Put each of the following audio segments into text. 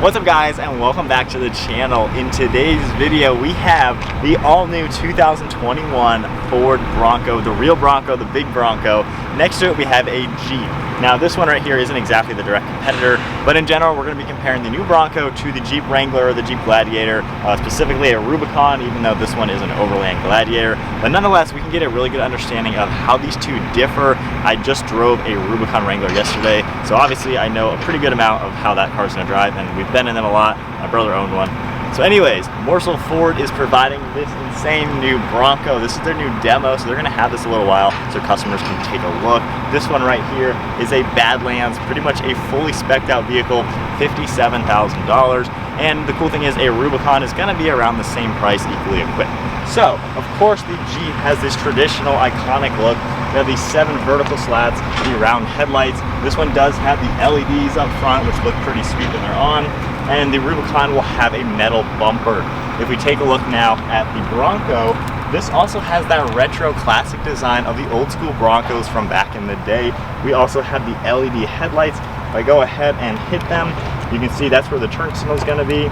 What's up guys, and welcome back to the channel. In today's video we have the all-new 2021 Ford Bronco, the real Bronco, the big Bronco. Next to it we have a Jeep. Now this one right here isn't exactly the direct competitor, but in general we're going to be comparing the new Bronco to the Jeep Wrangler or the Jeep Gladiator, specifically a Rubicon, even though this one is an Overland Gladiator. But nonetheless, we can get a really good understanding of how these two differ. I just drove a Rubicon Wrangler yesterday, so obviously I know a pretty good amount of how that car's going to drive, and we've been in them a lot. My brother owned one. So anyways, Mooresville Ford is providing this insane new Bronco. This is their new demo, so they're gonna have this a little while so customers can take a look. This one right here is a Badlands, pretty much a fully spec'd out vehicle, $57,000. And the cool thing is a Rubicon is gonna be around the same price, equally equipped. So, of course, the Jeep has this traditional iconic look. They have these 7 vertical slats, the round headlights. This one does have the LEDs up front, which look pretty sweet when they're on. And the Rubicon will have a metal bumper. If we take a look now at the Bronco, this also has that retro classic design of the old school Broncos from back in the day. We also have the LED headlights. If I go ahead and hit them, you can see that's where the turn signal is going to be.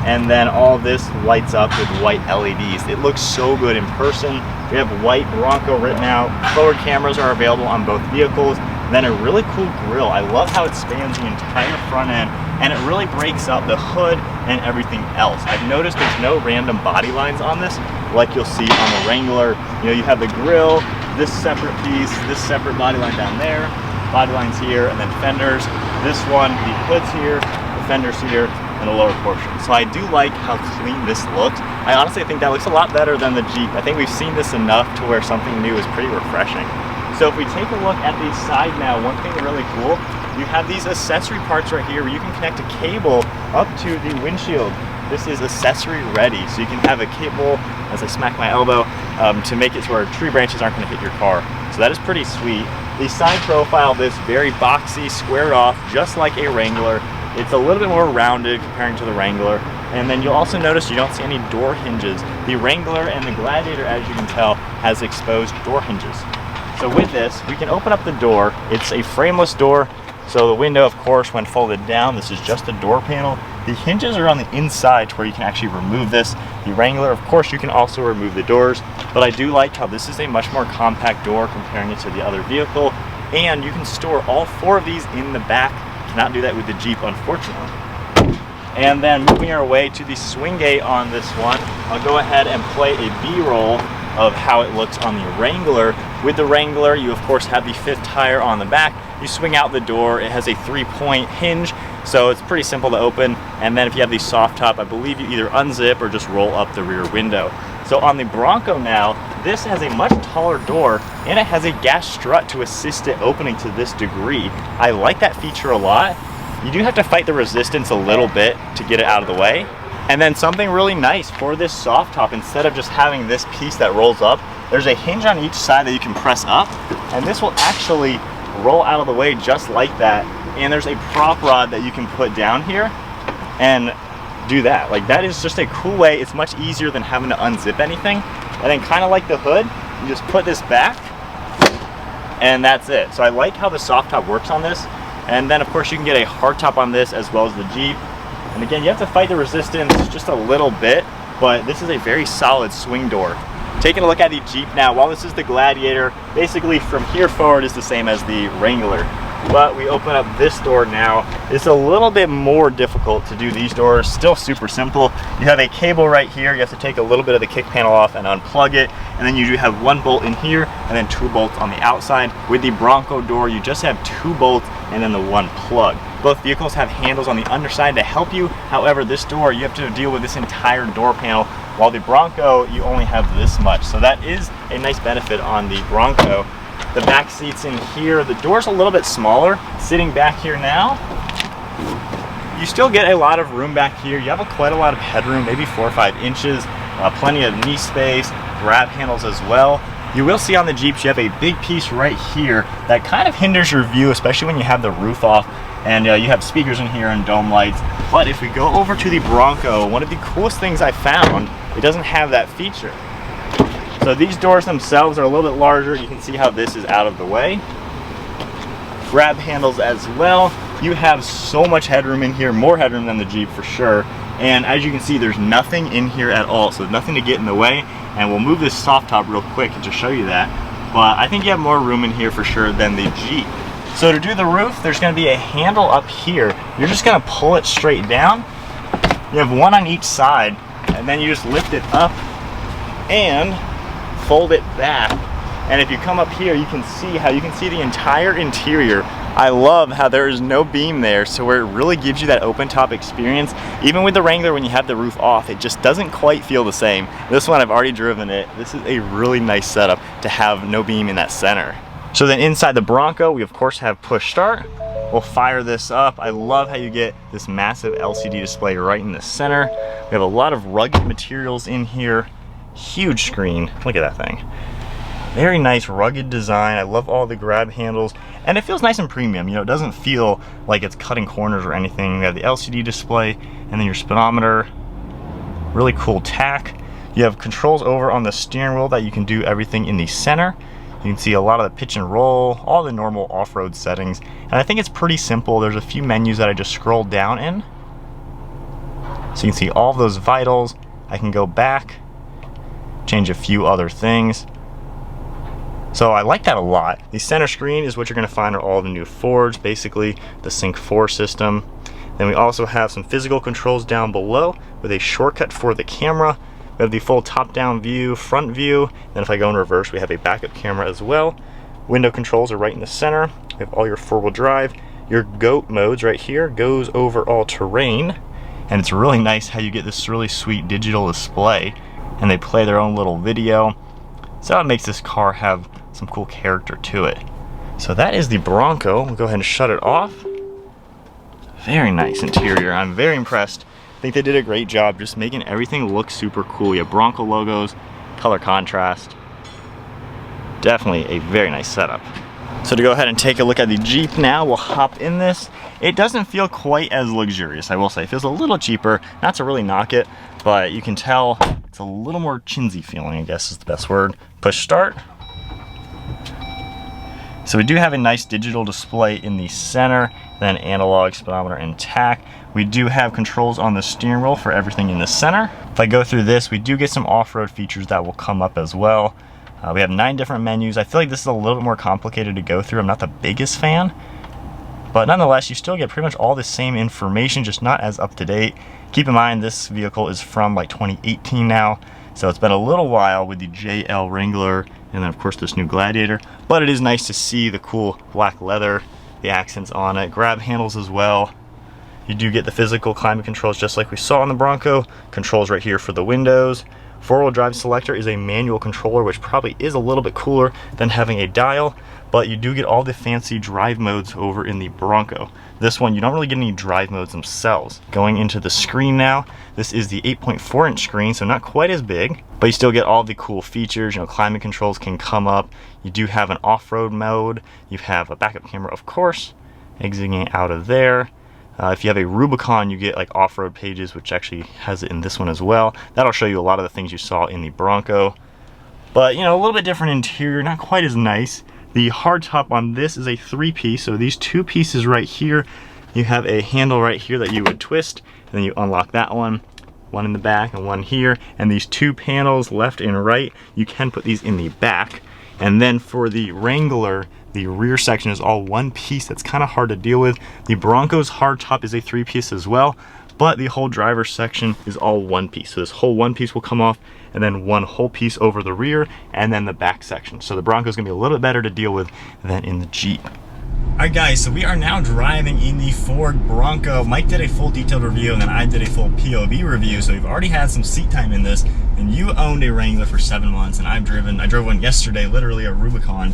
And then all this lights up with white LEDs. It looks so good in person. We have white Bronco written out. Forward cameras are available on both vehicles. And then a really cool grille. I love how it spans the entire front end, and it really breaks up the hood and everything else. I've noticed there's no random body lines on this like you'll see on the Wrangler. You know, you have the grille, this separate piece, this separate body line down there, body lines here, and then fenders. This one, the hood's here, the fenders here, and the lower portion. So I do like how clean this looks. I honestly think that looks a lot better than the Jeep. I think we've seen this enough to where something new is pretty refreshing. So if we take a look at the side now, one thing really cool, you have these accessory parts right here where you can connect a cable up to the windshield. This is accessory ready, so you can have a cable, as I smack my elbow, to make it to where tree branches aren't going to hit your car. So that is pretty sweet. The side profile of this, very boxy, squared off, just like a Wrangler. It's a little bit more rounded comparing to the Wrangler. And then you'll also notice you don't see any door hinges. The Wrangler and the Gladiator, as you can tell, has exposed door hinges. So with this, we can open up the door. It's a frameless door, so the window, of course, when folded down, this is just a door panel. The hinges are on the inside to where you can actually remove this. The Wrangler, of course, you can also remove the doors, but I do like how this is a much more compact door comparing it to the other vehicle, and you can store all 4 of these in the back. Cannot do that with the Jeep, unfortunately. And then moving our way to the swing gate on this one, I'll go ahead and play a B-roll of how it looks on the Wrangler. With the Wrangler, you of course have the 5th tire on the back. You swing out the door, it has a 3-point hinge, so it's pretty simple to open. And then if you have the soft top, I believe you either unzip or just roll up the rear window. So on the Bronco now, this has a much taller door, and it has a gas strut to assist it opening to this degree. I like that feature a lot. You do have to fight the resistance a little bit to get it out of the way. And then something really nice for this soft top, instead of just having this piece that rolls up, there's a hinge on each side that you can press up, and this will actually roll out of the way just like that. And there's a prop rod that you can put down here and do that. Like, that is just a cool way. It's much easier than having to unzip anything. And then kind of like the hood, you just put this back and that's it. So I like how the soft top works on this. And then of course you can get a hard top on this as well as the Jeep. And again, you have to fight the resistance just a little bit, but this is a very solid swing door. Taking a look at the Jeep now, while this is the Gladiator, basically from here forward is the same as the Wrangler. But we open up this door now. It's a little bit more difficult to do these doors. Still super simple. You have a cable right here. You have to take a little bit of the kick panel off and unplug it. And then you do have 1 bolt in here and then 2 bolts on the outside. With the Bronco door, you just have 2 bolts and then the 1 plug. Both vehicles have handles on the underside to help you. However, this door, you have to deal with this entire door panel, while the Bronco, you only have this much. So that is a nice benefit on the Bronco. The back seats in here, the door's a little bit smaller. Sitting back here now, you still get a lot of room back here. You have quite a lot of headroom, maybe 4 or 5 inches, plenty of knee space, grab handles as well. You will see on the Jeeps, you have a big piece right here that kind of hinders your view, especially when you have the roof off, and you have speakers in here and dome lights. But if we go over to the Bronco, one of the coolest things I found, it doesn't have that feature. So these doors themselves are a little bit larger. You can see how this is out of the way. Grab handles as well. You have so much headroom in here, more headroom than the Jeep for sure. And as you can see, there's nothing in here at all, so there's nothing to get in the way. And we'll move this soft top real quick to show you that. But I think you have more room in here for sure than the Jeep. So to do the roof, there's gonna be a handle up here. You're just gonna pull it straight down. You have one on each side, and then you just lift it up and fold it back. And if you come up here, you can see the entire interior. I love how there is no beam there, so where it really gives you that open top experience. Even with the Wrangler, when you have the roof off, it just doesn't quite feel the same. This one, I've already driven it. This is a really nice setup to have no beam in that center. So then inside the Bronco, we of course have push start. We'll fire this up. I love how you get this massive LCD display right in the center. We have a lot of rugged materials in here. Huge screen, look at that thing. Very nice rugged design. I love all the grab handles, and it feels nice and premium. You know, it doesn't feel like it's cutting corners or anything. We have the LCD display, and then your speedometer. Really cool tack. You have controls over on the steering wheel that you can do everything in the center. You can see a lot of the pitch and roll, all the normal off-road settings, and I think it's pretty simple. There's a few menus that I just scrolled down in. So you can see all of those vitals. I can go back, change a few other things. So I like that a lot. The center screen is what you're gonna find are all the new Fords, basically the Sync 4 system. Then we also have some physical controls down below with a shortcut for the camera. We have the full top-down view, front view. Then if I go in reverse, we have a backup camera as well. Window controls are right in the center. We have all your four-wheel drive. Your GOAT modes right here goes over all terrain. And it's really nice how you get this really sweet digital display, and they play their own little video. So it makes this car have some cool character to it. So that is the Bronco. We'll go ahead and shut it off. Very nice interior. I'm very impressed. I think they did a great job just making everything look super cool. You have Bronco logos, color contrast. Definitely a very nice setup. So to go ahead and take a look at the Jeep now, we'll hop in this. It doesn't feel quite as luxurious, I will say. It feels a little cheaper, not to really knock it, but you can tell it's a little more chinsy feeling, I guess is the best word. Push start. So we do have a nice digital display in the center, then analog, speedometer, and tack. We do have controls on the steering wheel for everything in the center. If I go through this, we do get some off-road features that will come up as well. We have 9 different menus. I feel like this is a little bit more complicated to go through. I'm not the biggest fan, but nonetheless, you still get pretty much all the same information, just not as up to date. Keep in mind, this vehicle is from like 2018 now, so it's been a little while with the JL Wrangler, and then of course this new Gladiator, but it is nice to see the cool black leather, the accents on it, grab handles as well. You do get the physical climate controls just like we saw on the Bronco, controls right here for the windows. Four-wheel drive selector is a manual controller, which probably is a little bit cooler than having a dial, but you do get all the fancy drive modes over in the Bronco. This one, you don't really get any drive modes themselves. Going into the screen now, this is the 8.4-inch screen, so not quite as big, but you still get all the cool features. You know, climate controls can come up. You do have an off-road mode. You have a backup camera, of course, exiting out of there. If you have a Rubicon, you get like off-road pages, which actually has it in this one as well. That'll show you a lot of the things you saw in the Bronco. But, you know, a little bit different interior, not quite as nice. The hardtop on this is a 3-piece, so these 2 pieces right here, you have a handle right here that you would twist, and then you unlock that one in the back and one here, and these 2 panels left and right, you can put these in the back. And then for the Wrangler, the rear section is all 1 piece. That's kind of hard to deal with. The Bronco's hardtop is a 3-piece as well, but the whole driver's section is all 1 piece. So this whole 1 piece will come off, and then 1 whole piece over the rear, and then the back section. So the Bronco's gonna be a little bit better to deal with than in the Jeep. All right guys, so we are now driving in the Ford Bronco. Mike did a full detailed review, and then I did a full POV review, so we've already had some seat time in this. And you owned a Wrangler for 7 months, and I drove one yesterday, literally a Rubicon.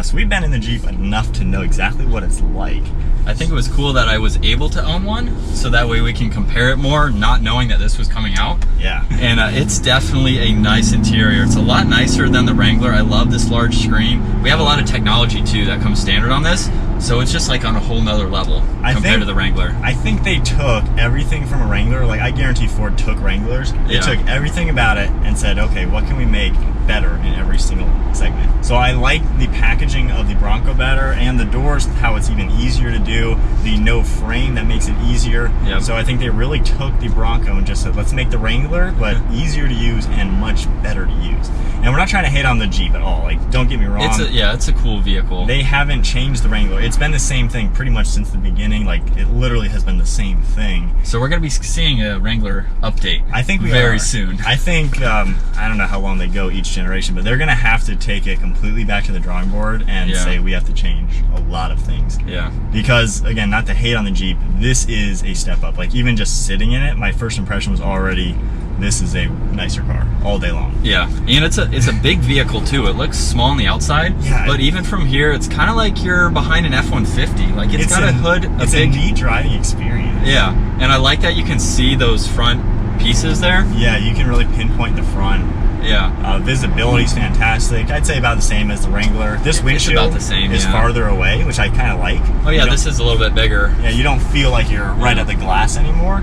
So we've been in the Jeep enough to know exactly what it's like. I think it was cool that I was able to own one, so that way we can compare it more, not knowing that this was coming out. Yeah. And it's definitely a nice interior. It's a lot nicer than the Wrangler. I love this large screen. We have a lot of technology too that comes standard on this, so it's just like on a whole nother level compared to the Wrangler. I think they took everything from a Wrangler, like I guarantee Ford took Wranglers. They took everything about it and said, okay, what can we make better in every single segment. So I like the packaging of the Bronco better, and the doors, how it's even easier to do, the no frame that makes it easier. Yep. So I think they really took the Bronco and just said, let's make the Wrangler, but easier to use and much better to use. And we're not trying to hate on the Jeep at all. Like, don't get me wrong. It's a cool vehicle. They haven't changed the Wrangler. It's been the same thing pretty much since the beginning. Like, it literally has been the same thing. So we're going to be seeing a Wrangler update. I think we very are. soon. I think, I don't know how long they go each generation, but they're going to have to take it completely back to the drawing board and say we have to change a lot of things. Yeah. Because, again, not to hate on the Jeep, this is a step up. Like, even just sitting in it, my first impression was already, this is a nicer car all day long. Yeah, and it's a big vehicle too. It looks small on the outside, but even from here, it's kind of like you're behind an F-150. Like it's got a hood, it's a neat driving experience. Yeah, and I like that you can see those front pieces there. Yeah, you can really pinpoint the front. Yeah. Visibility's fantastic. I'd say about the same as the Wrangler. This windshield about the same, is farther away, which I kind of like. Oh yeah, this is a little bit bigger. Yeah, you don't feel like you're right at the glass anymore.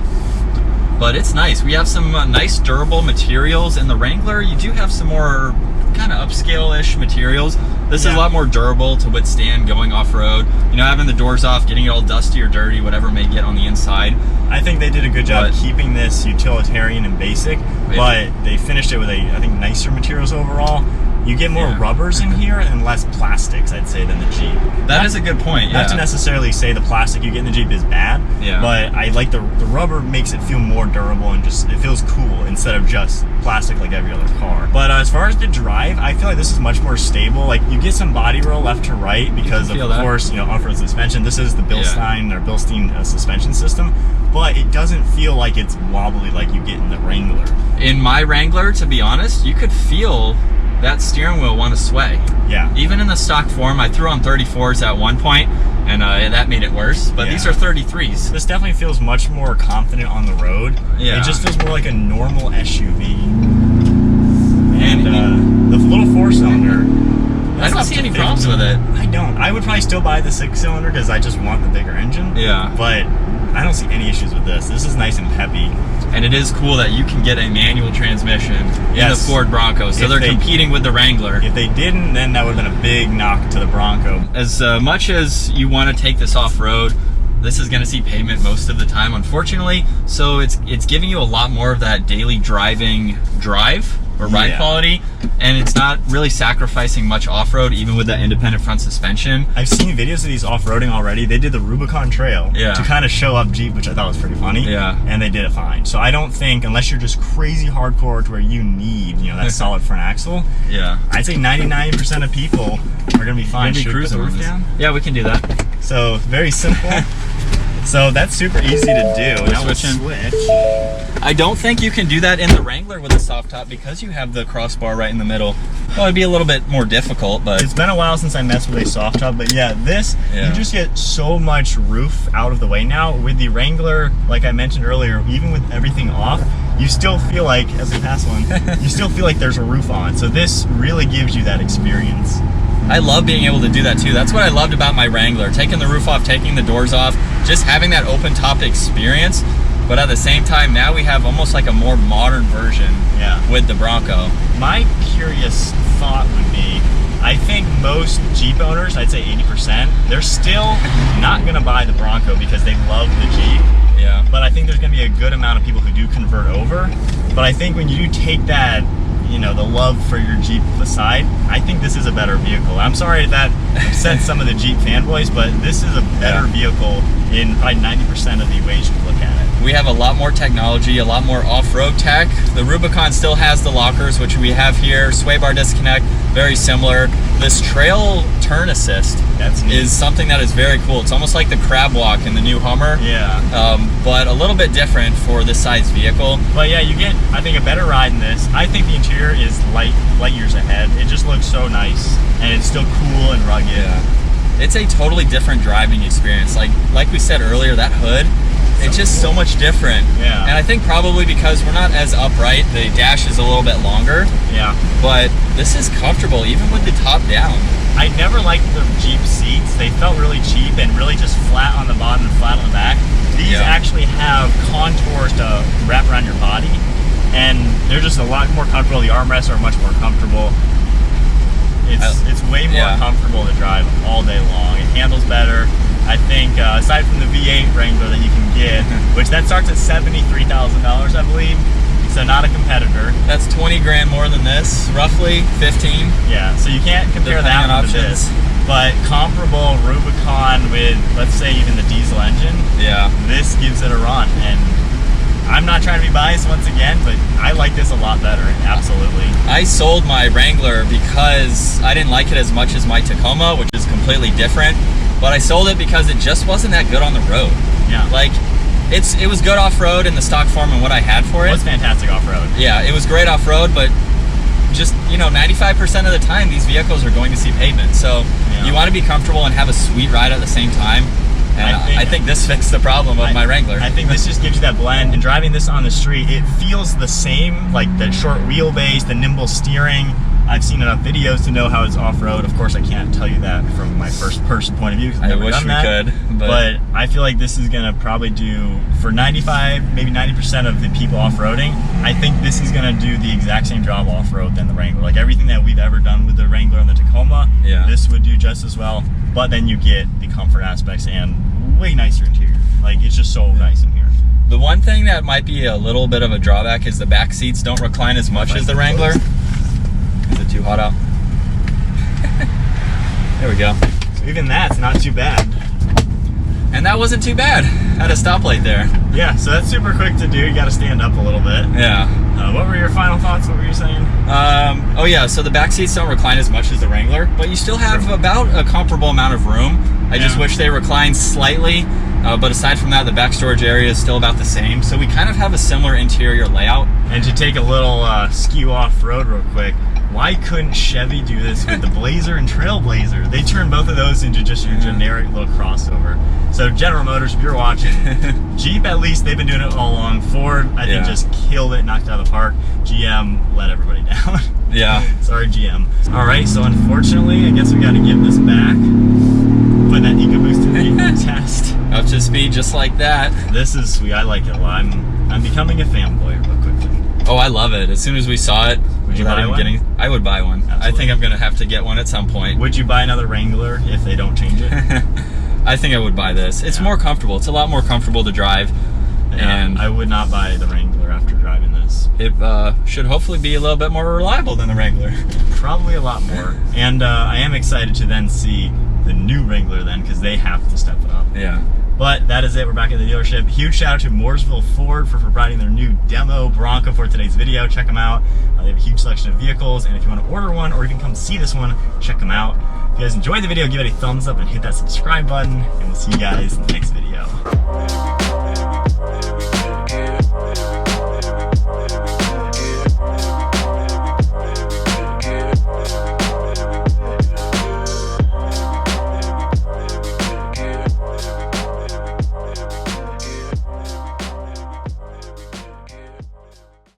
But it's nice. We have some nice durable materials. In the Wrangler, you do have some more kind of upscale-ish materials. This is a lot more durable to withstand going off-road. You know, having the doors off, getting it all dusty or dirty, whatever may get on the inside. I think they did a good job keeping this utilitarian and basic, but they finished it with I think nicer materials overall. You get more rubbers in here and less plastics, I'd say, than the Jeep. That is a good point, Not to necessarily say the plastic you get in the Jeep is bad, but I like the rubber makes it feel more durable and just, it feels cool instead of just plastic like every other car. But as far as the drive, I feel like this is much more stable. Like, you get some body roll left to right because of course, you know, off-road suspension. This is the Bilstein suspension system, but it doesn't feel like it's wobbly like you get in the Wrangler. In my Wrangler, to be honest, you could feel that steering wheel want to sway. Yeah. Even in the stock form, I threw on 34s at one point, and that made it worse. But these are 33s. This definitely feels much more confident on the road. Yeah. It just feels more like a normal SUV. And the little 4-cylinder, I don't see any problems with it. I don't. I would probably still buy the 6-cylinder because I just want the bigger engine. Yeah. But I don't see any issues with this. This is nice and peppy. And it is cool that you can get a manual transmission in the Ford Bronco, so they're competing with the Wrangler. If they didn't, then that would have been a big knock to the Bronco. As much as you want to take this off-road, this is going to see pavement most of the time, unfortunately, so it's giving you a lot more of that daily driving drive or ride quality, and it's not really sacrificing much off-road, even with that independent front suspension. I've seen videos of these off-roading already. They did the Rubicon Trail to kind of show up Jeep, which I thought was pretty funny. Yeah. And they did it fine. So I don't think, unless you're just crazy hardcore to where you need, you know, that solid front axle. Yeah. I'd say 99% of people are gonna be fine. Should we cruise the roof down? Yeah, we can do that. So very simple. So that's super easy to do. Now we'll switch. I don't think you can do that in the Wrangler with a soft top because you have the crossbar right in the middle. Well, it'd be a little bit more difficult, but it's been a while since I messed with a soft top. But yeah, this you just get so much roof out of the way now. With the Wrangler, like I mentioned earlier, even with everything off, you still feel like, as we pass one, you still feel like there's a roof on. So this really gives you that experience. I love being able to do that too. That's what I loved about my Wrangler. Taking the roof off, taking the doors off, just having that open top experience. But at the same time, now we have almost like a more modern version with the Bronco. My curious thought would be, I think most Jeep owners, I'd say 80%, they're still not gonna buy the Bronco because they love the Jeep. Yeah. But I think there's gonna be a good amount of people who do convert over. But I think when you do take that, you know, the love for your Jeep aside, I think this is a better vehicle. I'm sorry that upset some of the Jeep fanboys, but this is a better vehicle in probably 90% of the ways you look at it. We have a lot more technology, a lot more off-road tech. The Rubicon still has the lockers, which we have here. Sway bar disconnect, very similar. This trail turn assist is something that is very cool. It's almost like the crab walk in the new Hummer. Yeah. But a little bit different for this size vehicle. But yeah, you get, I think, a better ride in this. I think the interior is light years ahead. It just looks so nice, and it's still cool and rugged. Yeah. It's a totally different driving experience. Like we said earlier, that hood, it's just so much different. Yeah. And I think probably because we're not as upright, the dash is a little bit longer. Yeah. But this is comfortable, even with the top down. I never liked the Jeep seats. They felt really cheap and really just flat on the bottom and flat on the back. These actually have contours to wrap around your body. and they're just a lot more comfortable. The armrests are much more comfortable. It's way more comfortable to drive all day long. It handles better. I think aside from the V8 Wrangler that you can get, which that starts at $73,000, I believe. So not a competitor. That's 20 grand more than this, roughly 15. Yeah, so you can't compare that one to this. But comparable Rubicon with, let's say, even the diesel engine. Yeah. This gives it a run, and I'm not trying to be biased once again, but I like this a lot better. Absolutely. I sold my Wrangler because I didn't like it as much as my Tacoma, which is completely different. But I sold it because it just wasn't that good on the road. Yeah. Like, it was good off-road in the stock form and what I had for it. It was fantastic off-road. Yeah, it was great off-road, but just, you know, 95% of the time these vehicles are going to see pavement. So you want to be comfortable and have a sweet ride at the same time. And I think this fixed the problem of my Wrangler. I think this just gives you that blend. And driving this on the street, it feels the same, like the short wheelbase, the nimble steering. I've seen enough videos to know how it's off-road. Of course, I can't tell you that from my first-person point of view. I wish we could. But I feel like this is going to probably do, for 95, maybe 90% of the people off-roading, I think this is going to do the exact same job off-road than the Wrangler. Like everything that we've ever done with the Wrangler and the Tacoma, this would do just as well. But then you get the comfort aspects and way nicer interior. Like, it's just so nice in here. The one thing that might be a little bit of a drawback is the back seats don't recline as much as the Wrangler. Is it too hot out? There we go. So even that's not too bad. And that wasn't too bad at a stoplight there. Yeah, so that's super quick to do. You got to stand up a little bit. Yeah. What were your final thoughts? What were you saying? Oh yeah, so the back seats don't recline as much as the Wrangler, but you still have about a comparable amount of room. I just wish they reclined slightly, but aside from that, the back storage area is still about the same. So we kind of have a similar interior layout. And to take a little skew off-road real quick, why couldn't Chevy do this with the Blazer and Trailblazer? They turned both of those into just your generic little crossover. So General Motors, if you're watching, Jeep at least, they've been doing it all along. Ford, I think, just killed it, knocked it out of the park. GM let everybody down. Yeah. Sorry, GM. All right, so unfortunately, I guess we got to give this back. Put that EcoBoost in the test. Up to speed just like that. This is sweet. I like it a lot. I'm becoming a fanboy real quickly. Oh, I love it. As soon as we saw it, would you buy one? I would buy one. Absolutely. I think I'm going to have to get one at some point. Would you buy another Wrangler if they don't change it? I think I would buy this. It's more comfortable. It's a lot more comfortable to drive. Yeah, and I would not buy the Wrangler after driving this. It should hopefully be a little bit more reliable than the Wrangler. Probably a lot more. And I am excited to then see the new Wrangler then, because they have to step it up. Yeah. But that is it. We're back at the dealership. Huge shout out to Mooresville Ford for providing their new demo Bronco for today's video. Check them out. They have a huge selection of vehicles, and if you want to order one or even come see this one, check them out. If you guys enjoyed the video, give it a thumbs up and hit that subscribe button, and we'll see you guys in the next video.